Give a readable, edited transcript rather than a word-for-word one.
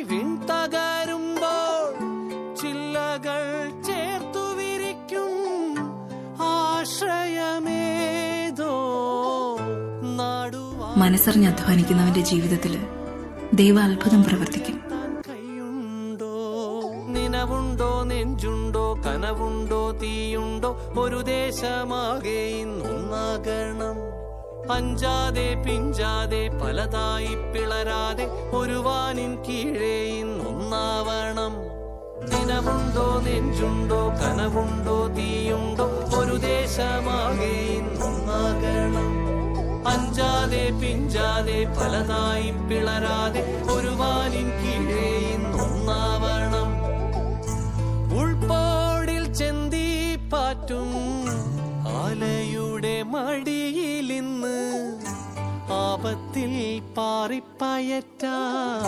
വിൺതകരുമ്പോൾ ചില്ലകൾ ചേർത്തു വിരിക്കും ആശ്രയമേതോ നാടുവാ. മനസ്സറിഞ്ഞ് അധ്വാനിക്കുന്നവന്റെ ജീവിതത്തില് ദൈവ അത്ഭുതം പ്രവർത്തിക്കും. കൈയുണ്ടോ, നിനവുണ്ടോ, നെഞ്ചുണ്ടോ, കനവുണ്ടോ, തീയുണ്ടോ, ഒരു ദേശമാകെ ഇന്നൊന്നാകണം. അഞ്ചാതെ പിഞ്ചാതെ പലതായി പിളരാതെ ഒരു വാനിൻ കീഴേ ഇന്നൊന്നാവണം. നിനവുണ്ടോ, നെഞ്ചുണ്ടോ, കനവുണ്ടോ, തീയുണ്ടോ, ഒരു ദേശമാകെ ഇന്നൊന്നാകണം. അഞ്ചാതെ പിഞ്ചാതെ പലതായി പിളരാതെ ഒരു വാനിൻ കീഴേ ഇന്നൊന്നാവണം. ഉൾപ്പോടിൽ ചെന്തി പാറ്റും ആലയുടെ മടിയിലിന്ന് ആപത്തിൽ പാറിപ്പയറ്റാം